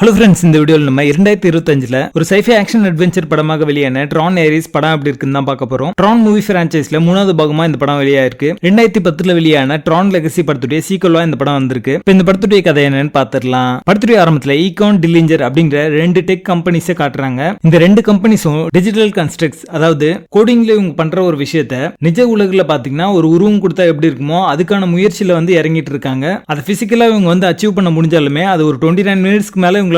Hello friends, இந்த வீடியோவில் நம்ம 2025 ஒரு சைஃபை ஆக்ஷன் அட்வென்ச்சர் படமாக வெளியான ட்ரான் ஏரிஸ் படம் எப்படி இருக்குன்னு தான் பார்க்க போறோம். ட்ரான் மூவி பிரான்ச்சைஸ்ல 3வது பாகமா இந்த படம் வெளியாயிருக்கு. 2010 வெளியான ட்ரான் லெகசி படத்துடைய சீக்வலா இந்த படம் வந்திருக்கு. இப்போ இந்த படத்துடைய கதை என்னன்னு பார்த்துடலாம். படத்துடைய ஆரம்பத்துல ஈகான் டில்லிஞ்சர் அப்படிங்கிற 2 டெக் கம்பெனிஸை காட்டுறாங்க. இந்த 2 கம்பெனிஸும் டிஜிட்டல் கன்ஸ்ட்ரக்ட்ஸ், அதாவது கோடிங்ல இவங்க பண்ற ஒரு விஷயத்த நிஜ உலகில் பாத்தீங்கன்னா ஒரு உருவம் கொடுத்தா எப்படி இருக்குமோ அதுக்கான முயற்சியில இறங்கிட்டு இருக்காங்க. அதை பிசிக்கலா இவங்க அச்சீவ் பண்ண முடிஞ்சாலுமே அது ஒரு 29 மினிட்ஸ்க்கு மேல உங்களால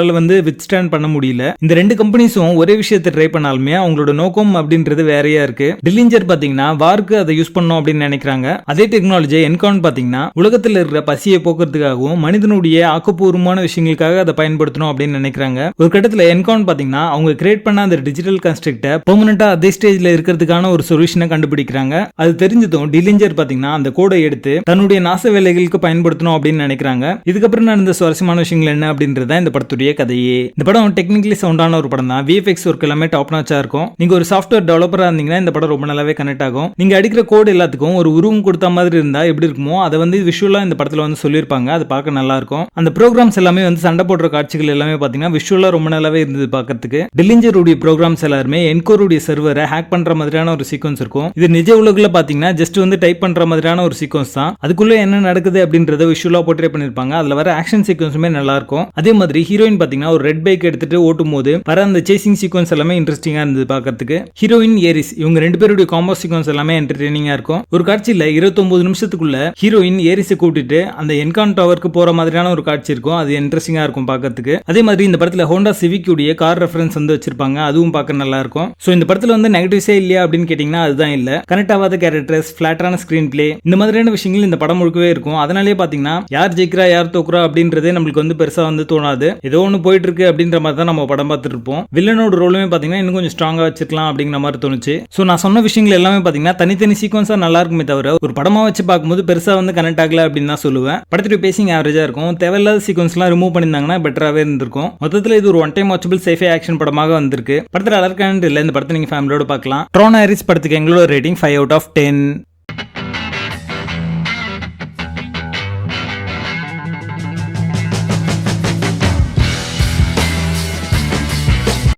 வித்ஸ்டாண்ட் பண்ண முடியல. இந்த 2 கம்பெனிஸும் ஒரே விஷயத்தை ட்ரை பண்ணாலுமே அவங்களோட நோக்கம் அப்படின்றது வேறையா இருக்கு. டில்லிஞ்சர் பாத்தீங்கன்னா வார்க்கு அதை யூஸ் பண்ணணும் அப்படின்னு நினைக்கிறாங்க. அதே டெக்னாலஜி என்கான் பாத்தீங்கன்னா உலகத்தில் இருக்கிற பசியை போக்குறதுக்காகவும் மனிதனுடைய ஆக்கப்பூர்வமான விஷயங்களுக்காக அதை பயன்படுத்தணும் அப்படின்னு நினைக்கிறாங்க. ஒரு கட்டத்துல என்கான் பாத்தீங்கன்னா அவங்க கிரியேட் பண்ண அந்த டிஜிட்டல் கன்ஸ்ட்ரக்ட பெர்மனண்டா அதே ஸ்டேஜ்ல இருக்கிறதுக்கான ஒரு சொல்யூஷனை கண்டுபிடிக்கிறாங்க. அது தெரிஞ்சதும் டில்லிஞ்சர் பாத்தீங்கன்னா அந்த கோடை எடுத்து தன்னுடைய நாச வேலைகளுக்கு பயன்படுத்தணும் அப்படின்னு நினைக்கிறாங்க. இதுக்கப்புறம் நடந்த சுவாரஸ்யமான விஷயங்கள் என்ன அப்படின்றத இந்த படத்துடைய கதையே. இந்த படம் டெக்னிக்கலி சவுண்டான ஒரு படம் தான். விஎஃப்எக்ஸ் ஒர்க் எல்லாமே டாப் நாச்சா இருக்கும். நீங்க ஒரு சாஃப்ட்வேர் டெவலப்பரா இருந்தீங்கன்னா இந்த படம் ரொம்ப நல்லாவே கனெக்ட் ஆகும். நீங்க அடிக்கிற கோட் எல்லாத்துக்கும் ஒரு உருவம் கொடுத்த மாதிரி இருந்தா எப்படி இருக்குமோ அதை விஷுவலா இந்த படத்துல சொல்லியிருப்பாங்க. அது பார்க்க நல்லா இருக்கும். அந்த ப்ரோக்ராம்ஸ் எல்லாமே சண்டை போடுற காட்சிகள் எல்லாமே பாத்தீங்கன்னா விஷுவலா ரொம்ப நல்லாவே இருந்தது பார்க்கிறதுக்கு. டில்லிஞ்சருடைய ப்ரோக்ராம்ஸ் எல்லாருமே என்கோருடைய சர்வரை ஹேக் பண்ற மாதிரியான ஒரு சீக்வன்ஸ் இருக்கும். இது நிஜ உலகில் பாத்தீங்கன்னா ஜஸ்ட் டைப் பண்ற மாதிரியான ஒரு சீக்வன்ஸ் தான். அதுக்குள்ள என்ன நடக்குது அப்படின்றத விஷுவலா போர்ட்ரே பண்ணிருப்பாங்க. அதுல வர ஆக்ஷன் சீக்வன்ஸுமே நல்லா இருக்கும். அதே மாதிரி ஹீரோயின் பாத்தீங்கன்னா ஒரு ரெட் பைக் எடுத்துட்டு ஓட்டும் போது வர அந்த சேசிங் சீக்வன்ஸ் எல்லாமே இன்ட்ரெஸ்டிங்கா இருந்தது பார்க்கிறதுக்கு. ஹீரோயின் ஏரிஸ் இவங்க 2 பேருடைய காம்போ சீக்வன்ஸ் எல்லாமே என்டர்டெய்னிங்கா இருக்கும். ஒரு காட்சியில 29 நிமிஷத்துக்குள்ள ஹீரோயின் ஏரிஸை கூட்டிட்டு அந்த என்கான் டவருக்கு போற மாதிரியான ஒரு காட்சி இருக்கும். அது இன்ட்ரெஸ்டிங்கா இருக்கும் பார்க்கிறதுக்கு. அதே மாதிரி இந்த படத்துல ஹோண்டா சிவிக் உடைய கார் ரெஃபரன்ஸ் வச்சிருப்பாங்க. அதுவும் பார்க்க நல்லா இருக்கும். சோ இந்த படத்துல நெகட்டிவ்ஸே இல்லையா அப்படின்னு கேட்டீங்கன்னா அதுதான் இல்ல. கனெக்ட் ஆகாத கேரக்டர்ஸ், பிளாட்டான ஸ்கிரீன் பிளே, இந்த மாதிரியான விஷயங்கள் இந்த படம் முழுக்கவே இருக்கும். அதனாலே பாத்தீங்கன்னா யார் ஜெயிக்கிறா யார் தோக்குறா அப்படின்றதே நம்மளுக்கு பெருசா தோணாது. ஏதோ ஒன்று போயிட்டு இருக்கு அப்படின்ற மாதிரி தான் நம்ம படம் பார்த்துட்டு இருப்போம். வில்லனோட ரோலுமே பாத்தீங்கன்னா இன்னும் கொஞ்சம் ஸ்ட்ராங்கா வச்சுக்கலாம் அப்படிங்கிற மாதிரி தோணுச்சு. சோ நான் சொன்ன விஷயங்கள் எல்லாமே பாத்தீங்கன்னா தனித்தனி சீக்வன்ஸா நல்லா இருக்குமே தவிர ஒரு படமா வச்சு பார்க்கும்போது பெருசா கனெக்ட் ஆகல அப்படின்னு தான் சொல்லுவேன். படத்துடைய பேசிங் ஆவரேஜா இருக்கும். தேவையில்லாத சீக்வன்ஸ்லாம் ரிமூவ் பண்ணியிருந்தாங்கன்னா பெட்டராகவே இருந்திருக்கும். மொத்தத்தில் இது ஒரு one time watchable scifi action படமாக வந்திருக்கு. படத்தில் அலர்கான இல்லை. இந்த படத்தை நீங்க ஃபேமிலியோட பார்க்கலாம். ட்ரான் ஏரிஸ் படத்துக்கு எங்களோட ரேட்டிங் 5 out of 10.